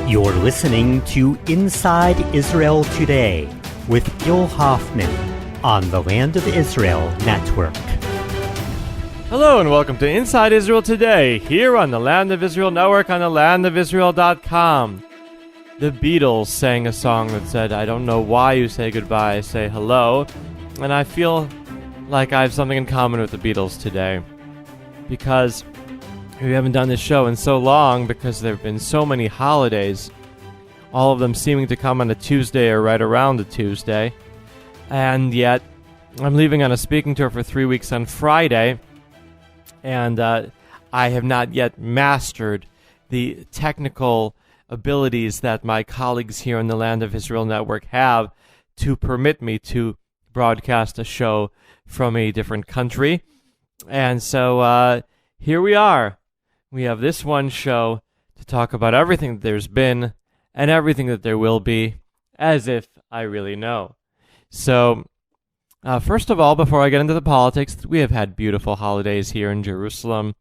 You're listening to Inside Israel Today with Gil Hoffman on the Land of Israel Network. Hello and welcome to Inside Israel Today, here on the Land of Israel Network on the landofisrael.com. The Beatles sang a song that said, I don't know why you say goodbye, I say hello. And I feel like I have something in common with the Beatles today. Because we haven't done this show in so long, because there have been so many holidays, all of them seeming to come on a Tuesday or right around a Tuesday. And yet, I'm leaving on a speaking tour for 3 weeks on Friday, and I have not yet mastered the technical abilities that my colleagues here in the Land of Israel Network have to permit me to broadcast a show from a different country. And so here we are. We have this one show to talk about everything that there's been and everything that there will be, as if I really know. So, first of all, before I get into the politics, we have had beautiful holidays here in Jerusalem.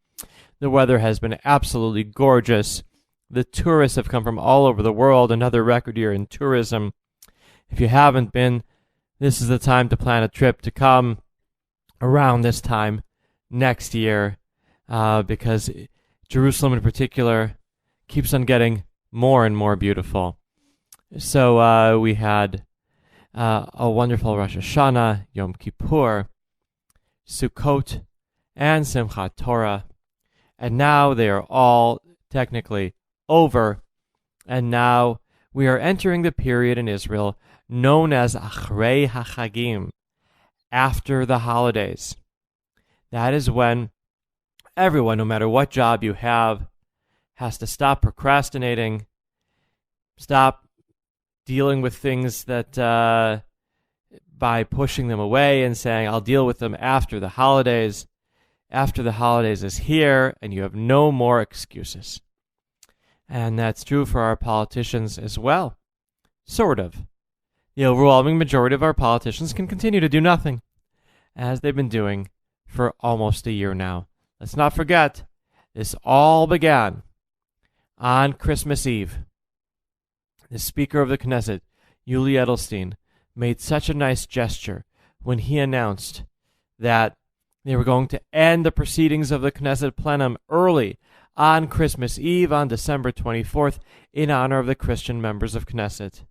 The weather has been absolutely gorgeous. The tourists have come from all over the world, another record year in tourism. If you haven't been, this is the time to plan a trip to come around this time next year, because Jerusalem in particular keeps on getting more and more beautiful. So we had a wonderful Rosh Hashanah, Yom Kippur, Sukkot and Simchat Torah, and now they are all technically over, and now we are entering the period in Israel known as Achrei HaChagim, after the holidays. That is when everyone, no matter what job you have, has to stop procrastinating, stop dealing with things that by pushing them away and saying, I'll deal with them after the holidays. After the holidays is here, and you have no more excuses. And that's true for our politicians as well. Sort of. The overwhelming majority of our politicians can continue to do nothing, as they've been doing for almost a year now. Let's not forget, this all began on Christmas Eve. The Speaker of the Knesset, Yuli Edelstein, made such a nice gesture when he announced that they were going to end the proceedings of the Knesset plenum early on Christmas Eve on December 24th in honor of the Christian members of Knesset.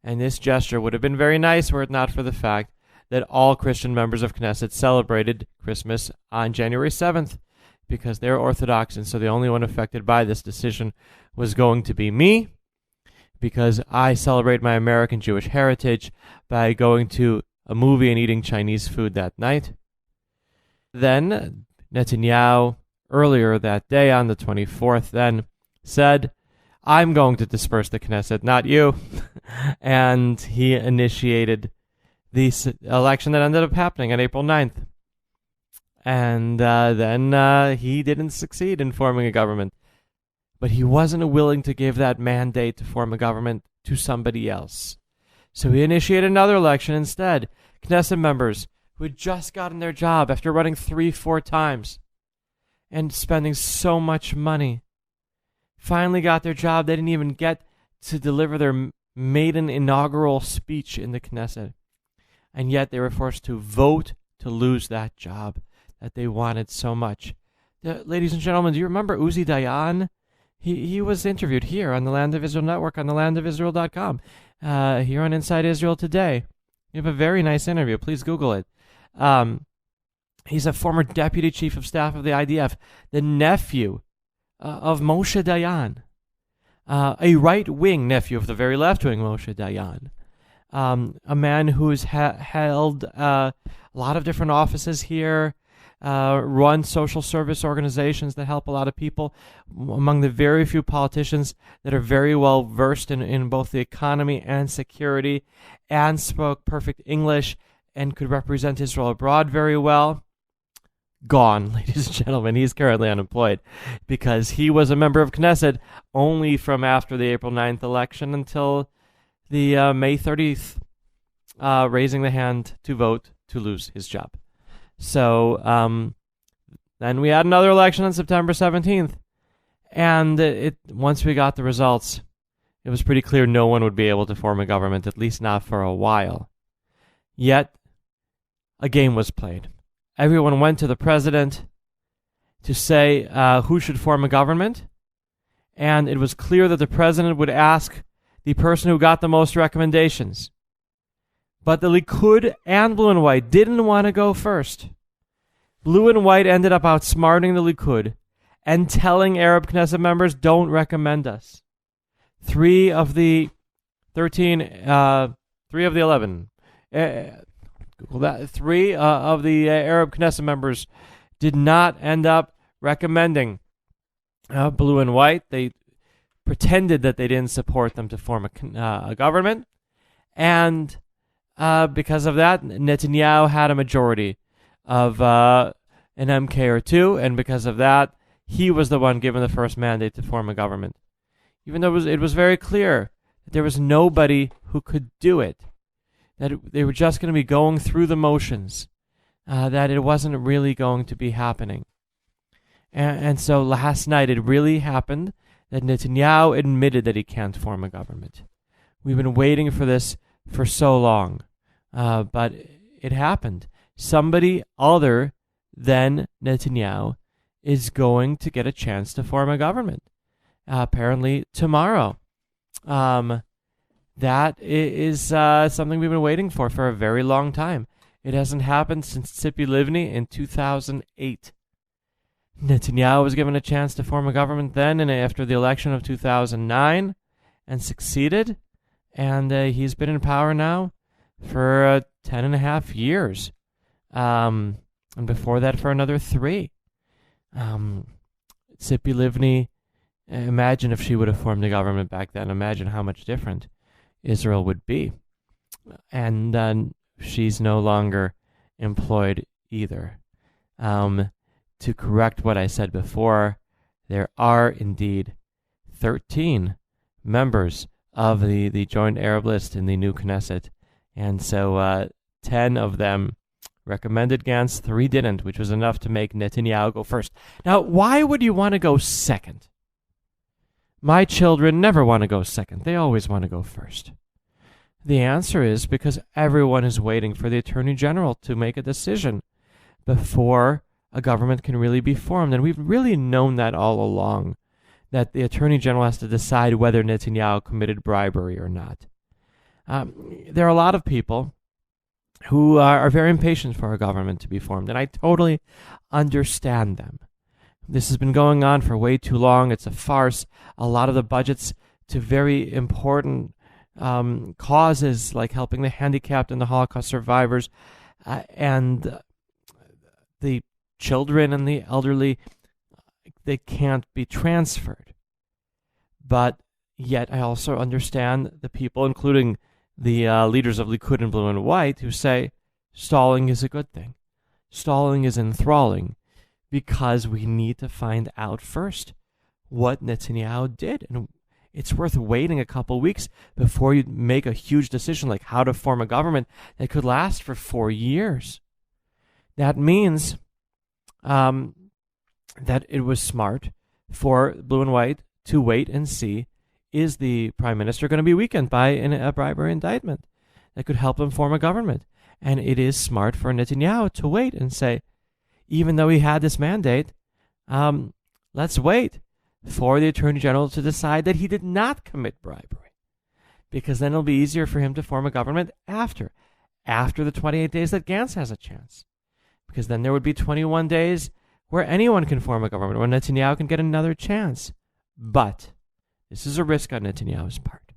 And this gesture would have been very nice were it not for the fact that all Christian members of Knesset celebrated Christmas on January 7th because they're Orthodox, and so the only one affected by this decision was going to be me, because I celebrate my American Jewish heritage by going to a movie and eating Chinese food that night. Then Netanyahu, earlier that day on the 24th, then said, I'm going to disperse the Knesset, not you. And he initiated the election that ended up happening on April 9th. And then he didn't succeed in forming a government. But he wasn't willing to give that mandate to form a government to somebody else. So he initiated another election instead. Knesset members who had just gotten their job after running 3-4 times and spending so much money finally got their job. They didn't even get to deliver their maiden inaugural speech in the Knesset. And yet they were forced to vote to lose that job that they wanted so much. Ladies and gentlemen, do you remember Uzi Dayan? He was interviewed here on the Land of Israel Network on the landofisrael.com, here on Inside Israel Today. You have a very nice interview. Please Google it. He's a former deputy chief of staff of the IDF, the nephew of Moshe Dayan, a right-wing nephew of the very left-wing Moshe Dayan, a man who's held a lot of different offices here, run social service organizations that help a lot of people, among the very few politicians that are very well versed in both the economy and security, and spoke perfect English and could represent Israel abroad very well. Gone, ladies and gentlemen. He's currently unemployed because he was a member of Knesset only from after the April 9th election until the May 30th, raising the hand to vote to lose his job. So then we had another election on September 17th, and once we got the results, it was pretty clear no one would be able to form a government, at least not for a while. Yet, a game was played. Everyone went to the president to say who should form a government, and it was clear that the president would ask the person who got the most recommendations. But the Likud and Blue and White didn't want to go first. Blue and White ended up outsmarting the Likud and telling Arab Knesset members, don't recommend us. 3 of the 11, Google that, 3 of the Arab Knesset members did not end up recommending Blue and White. They pretended that they didn't support them to form a government, and because of that, Netanyahu had a majority of an MK or 2, and because of that, he was the one given the first mandate to form a government. Even though it was very clear that there was nobody who could do it, that they were just going to be going through the motions, that it wasn't really going to be happening. And so last night it really happened that Netanyahu admitted that he can't form a government. We've been waiting for this for so long, but it happened. Somebody other than Netanyahu is going to get a chance to form a government. Apparently tomorrow. That is something we've been waiting for a very long time. It hasn't happened since Tzipi Livni in 2008. Netanyahu was given a chance to form a government then and after the election of 2009 and succeeded. And he's been in power now for 10 and a half years. And before that for another 3. Tzipi Livni, imagine if she would have formed a government back then. Imagine how much different Israel would be. And she's no longer employed either. To correct what I said before, there are indeed 13 members of the Joint Arab List in the new Knesset. And so 10 of them recommended Gantz, 3 didn't, which was enough to make Netanyahu go first. Now, why would you want to go second? My children never want to go second. They always want to go first. The answer is because everyone is waiting for the Attorney General to make a decision before a government can really be formed. And we've really known that all along, that the Attorney General has to decide whether Netanyahu committed bribery or not. There are a lot of people who are very impatient for a government to be formed, and I totally understand them. This has been going on for way too long. It's a farce. A lot of the budgets to very important causes like helping the handicapped and the Holocaust survivors and the children and the elderly, they can't be transferred. But yet I also understand the people, including the leaders of Likud and Blue and White, who say stalling is a good thing. Stalling is enthralling because we need to find out first what Netanyahu did. And it's worth waiting a couple weeks before you make a huge decision like how to form a government that could last for 4 years. That means that it was smart for Blue and White to wait and see, is the prime minister going to be weakened by a bribery indictment that could help him form a government? And it is smart for Netanyahu to wait and say, even though he had this mandate, let's wait for the Attorney General to decide that he did not commit bribery, because then it'll be easier for him to form a government after the 28 days that Gantz has a chance, because then there would be 21 days where anyone can form a government, where Netanyahu can get another chance. But this is a risk on Netanyahu's part,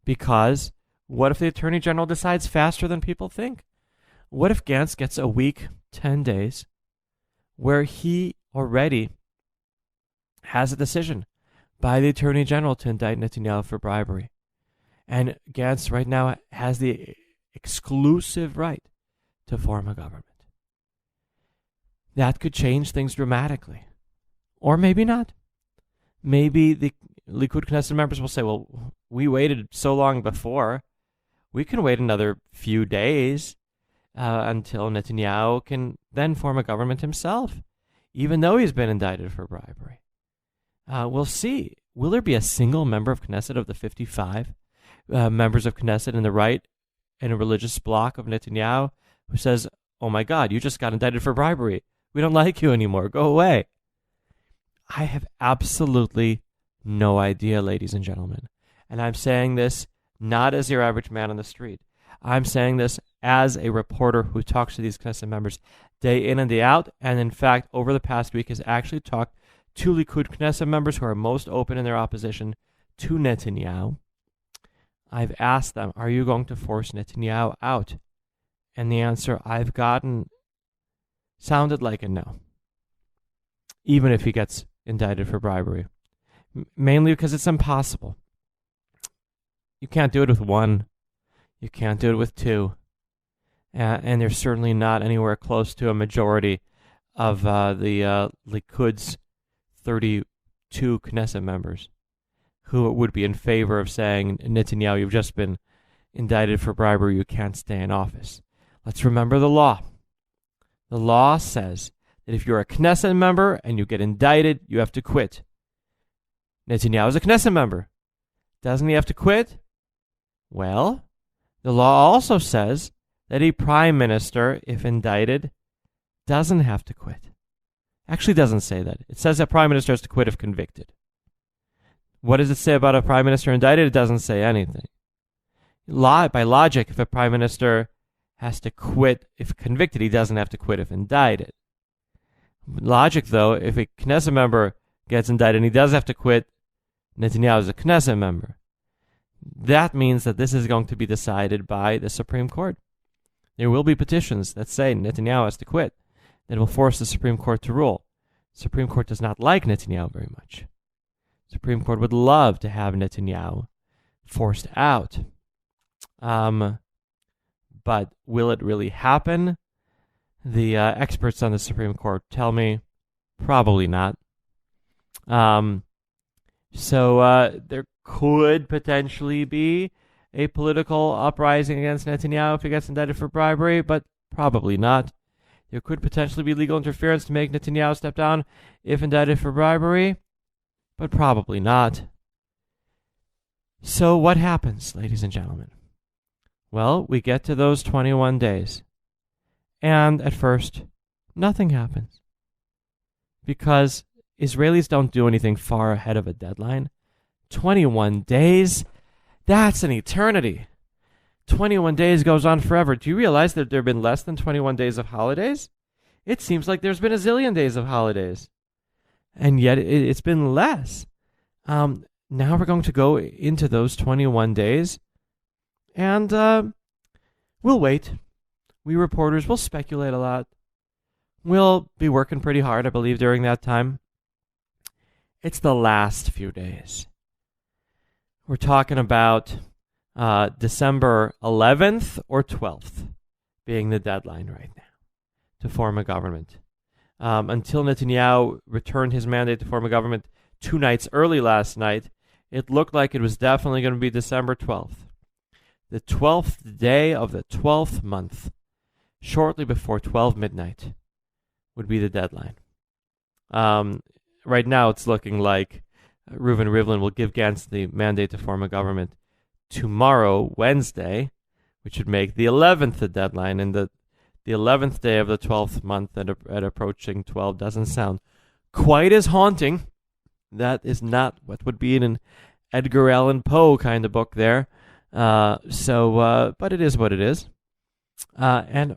because what if the Attorney General decides faster than people think? What if Gantz gets a week, 10 days, where he already has a decision by the Attorney General to indict Netanyahu for bribery? And Gantz right now has the exclusive right to form a government. That could change things dramatically. Or maybe not. Maybe the Likud Knesset members will say, well, we waited so long before. We can wait another few days until Netanyahu can then form a government himself, even though he's been indicted for bribery. We'll see. will there be a single member of Knesset of the 55 members of Knesset in the right and a religious bloc of Netanyahu who says, oh my God, you just got indicted for bribery. We don't like you anymore. Go away. I have absolutely no idea, ladies and gentlemen. And I'm saying this not as your average man on the street. I'm saying this as a reporter who talks to these Knesset members day in and day out, and in fact, over the past week has actually talked to Likud Knesset members who are most open in their opposition to Netanyahu. I've asked them, are you going to force Netanyahu out? And the answer I've gotten sounded like a no, even if he gets indicted for bribery. Mainly because it's impossible. You can't do it with one. You can't do it with two. And there's certainly not anywhere close to a majority of the Likud's 32 Knesset members who would be in favor of saying, Netanyahu, you've just been indicted for bribery, you can't stay in office. Let's remember the law. The law says that if you're a Knesset member and you get indicted, you have to quit. Netanyahu is a Knesset member. Doesn't he have to quit? Well, the law also says that a prime minister, if indicted, doesn't have to quit. Actually doesn't say that. It says that prime minister has to quit if convicted. What does it say about a prime minister indicted? It doesn't say anything. By logic, if a prime minister has to quit if convicted, he doesn't have to quit if indicted. Logic, though, if a Knesset member gets indicted and he does have to quit, Netanyahu is a Knesset member. That means that this is going to be decided by the Supreme Court. There will be petitions that say Netanyahu has to quit that will force the Supreme Court to rule. The Supreme Court does not like Netanyahu very much. The Supreme Court would love to have Netanyahu forced out. But will it really happen? The experts on the Supreme Court tell me probably not. So there could potentially be a political uprising against Netanyahu if he gets indicted for bribery, but probably not. There could potentially be legal interference to make Netanyahu step down if indicted for bribery, but probably not. So what happens, ladies and gentlemen? Well, we get to those 21 days, and at first, nothing happens. Because Israelis don't do anything far ahead of a deadline. 21 days? That's an eternity. 21 days goes on forever. Do you realize that there have been less than 21 days of holidays? It seems like there's been a zillion days of holidays. And yet it's been less. Now we're going to go into those 21 days. And we'll wait. We reporters will speculate a lot. We'll be working pretty hard, I believe, during that time. It's the last few days. We're talking about December 11th or 12th being the deadline right now to form a government. Until Netanyahu returned his mandate to form a government 2 nights early last night, it looked like it was definitely going to be December 12th. The 12th day of the 12th month, shortly before 12 midnight, would be the deadline. Right now it's looking like Reuven Rivlin will give Gantz the mandate to form a government tomorrow, Wednesday, which would make the 11th the deadline. And the 11th day of the 12th month at approaching 12 doesn't sound quite as haunting. That is not what would be in an Edgar Allan Poe kind of book there. But it is what it is. And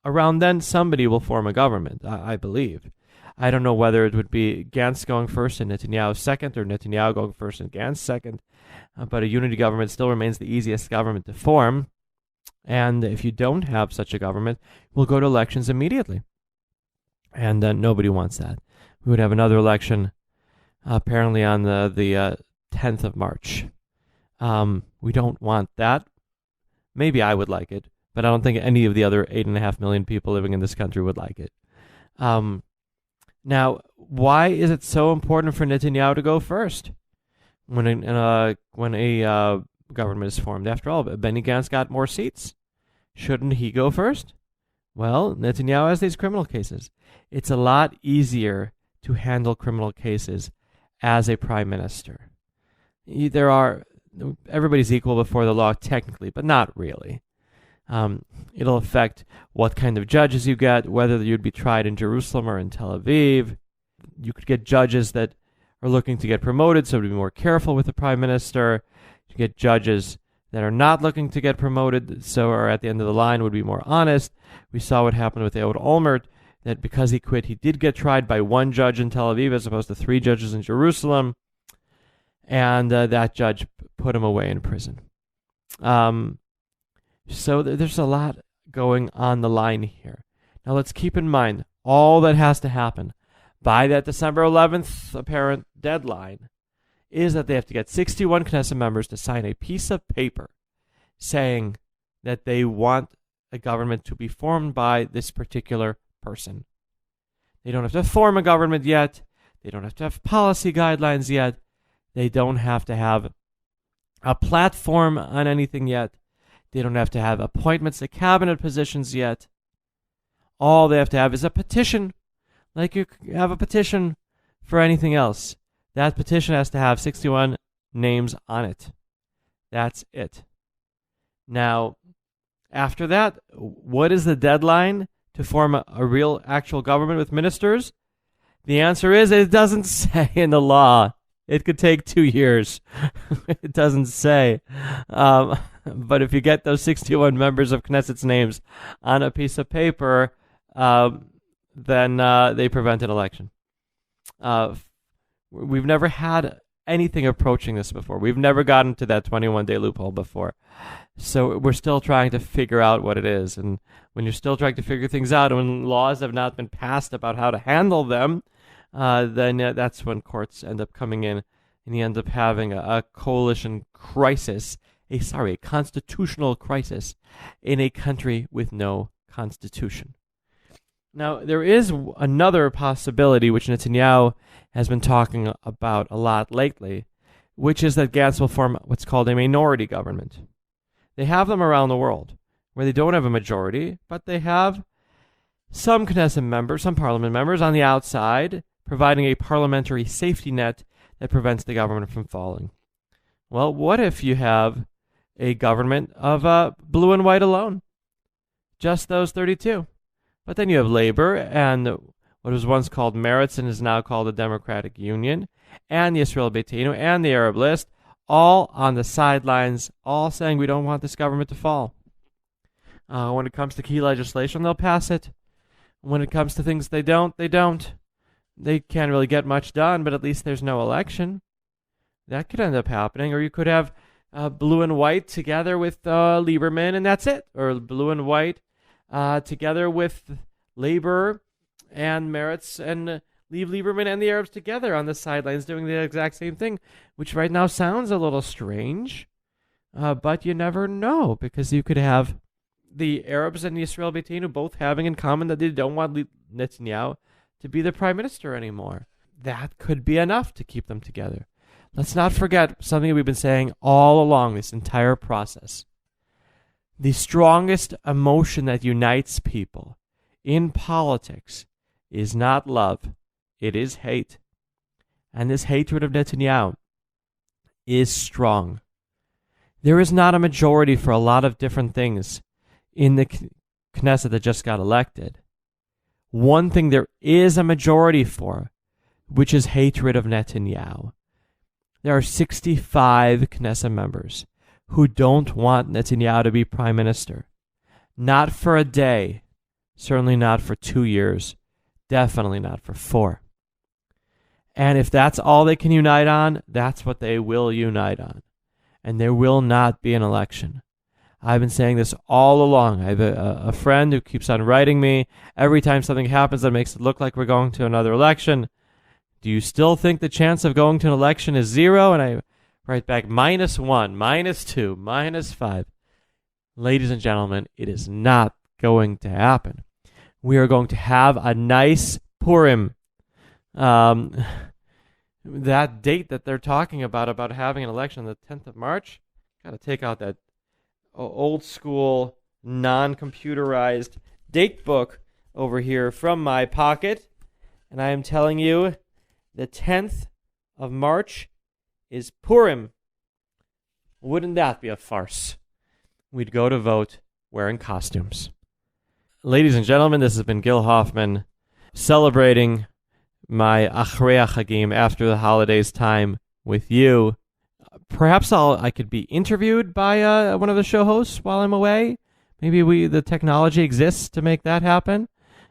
around then, somebody will form a government, I believe. I don't know whether it would be Gantz going first and Netanyahu second, or Netanyahu going first and Gantz second. But a unity government still remains the easiest government to form. And if you don't have such a government, we'll go to elections immediately. And nobody wants that. We would have another election apparently on the 10th of March. We don't want that. Maybe I would like it, but I don't think any of the other 8.5 million people living in this country would like it. Now, why is it so important for Netanyahu to go first when a government is formed? After all, Benny Gantz got more seats. Shouldn't he go first? Well, Netanyahu has these criminal cases. It's a lot easier to handle criminal cases as a prime minister. Everybody's equal before the law technically, but not really. It'll affect what kind of judges you get, whether you'd be tried in Jerusalem or in Tel Aviv. You could get judges that are looking to get promoted, so to be more careful with the prime minister. You get judges that are not looking to get promoted, so are at the end of the line, would be more honest. We saw what happened with Ehud Olmert, that because he quit, he did get tried by one judge in Tel Aviv as opposed to 3 judges in Jerusalem, and that judge put him away in prison. So there's a lot going on the line here. Now let's keep in mind all that has to happen by that December 11th apparent deadline is that they have to get 61 Knesset members to sign a piece of paper saying that they want a government to be formed by this particular person. They don't have to form a government yet. They don't have to have policy guidelines yet. They don't have to have a platform on anything yet. They don't have to have appointments to cabinet positions yet. All they have to have is a petition, like you have a petition for anything else. That petition has to have 61 names on it. That's it. Now, after that, what is the deadline to form a real actual government with ministers? The answer is it doesn't say in the law. It could take 2 years. It doesn't say. But if you get those 61 members of Knesset's names on a piece of paper, then they prevent an election. We've never had anything approaching this before. We've never gotten to that 21-day loophole before. So we're still trying to figure out what it is. And when you're still trying to figure things out, and when laws have not been passed about how to handle them, then that's when courts end up coming in, and you end up having a coalition crisis, a constitutional crisis in a country with no constitution. Now, there is another possibility which Netanyahu has been talking about a lot lately, which is that Gantz will form what's called a minority government. They have them around the world, where they don't have a majority, but they have some Knesset members, some parliament members on the outside, providing a parliamentary safety net that prevents the government from falling. Well, what if you have a government of blue and white alone? Just those 32. But then you have Labor and what was once called Meretz and is now called the Democratic Union, and the Yisrael Beitenu and the Arab List, all on the sidelines, all saying we don't want this government to fall. When it comes to key legislation, they'll pass it. When it comes to things they don't. They can't really get much done, but at least there's no election. That could end up happening. Or you could have blue and white together with Lieberman, and that's it. Or blue and white together with Labor and Meretz, and leave Lieberman and the Arabs together on the sidelines doing the exact same thing, which right now sounds a little strange, but you never know, because you could have the Arabs and the Yisrael Beitenu both having in common that they don't want Netanyahu to be the prime minister anymore. That could be enough to keep them together. Let's not forget something we've been saying all along this entire process. The strongest emotion that unites people in politics is not love, it is hate. And this hatred of Netanyahu is strong. There is not a majority for a lot of different things in the Knesset that just got elected. One thing there is a majority for, which is hatred of Netanyahu. There are 65 Knesset members who don't want Netanyahu to be prime minister. Not for a day, certainly not for 2 years, definitely not for 4. And if that's all they can unite on, that's what they will unite on. And there will not be an election. I've been saying this all along. I have a friend who keeps on writing me every time something happens that makes it look like we're going to another election. Do you still think the chance of going to an election is 0? And I write back, -1, -2, -5. Ladies and gentlemen, it is not going to happen. We are going to have a nice Purim. That date that they're talking about having an election on the 10th of March, got to take out that old school, non-computerized date book over here from my pocket. And I am telling you, the 10th of March is Purim. Wouldn't that be a farce? We'd go to vote wearing costumes. Ladies and gentlemen, this has been Gil Hoffman celebrating my Achrei Chagim, after the holidays time, with you. Perhaps I could be interviewed by one of the show hosts while I'm away. Maybe the technology exists to make that happen.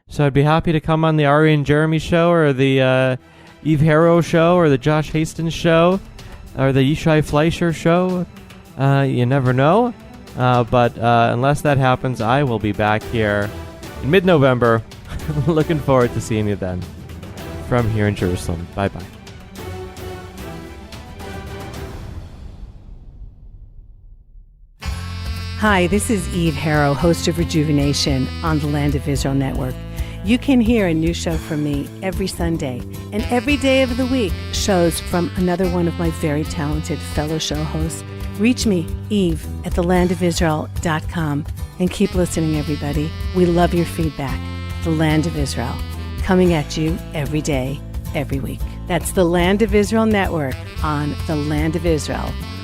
So I'd be happy to come on the Ari and Jeremy show, or the Eve Harrow show, or the Josh Hastings show, or the Yishai Fleischer show. You never know. But unless that happens, I will be back here in mid-November. Looking forward to seeing you then. From here in Jerusalem. Bye-bye. Hi, this is Eve Harrow, host of Rejuvenation on the Land of Israel Network. You can hear a new show from me every Sunday, and every day of the week, shows from another one of my very talented fellow show hosts. Reach me, Eve, at thelandofisrael.com, and keep listening, everybody. We love your feedback. The Land of Israel, coming at you every day, every week. That's the Land of Israel Network on thelandofisrael.com.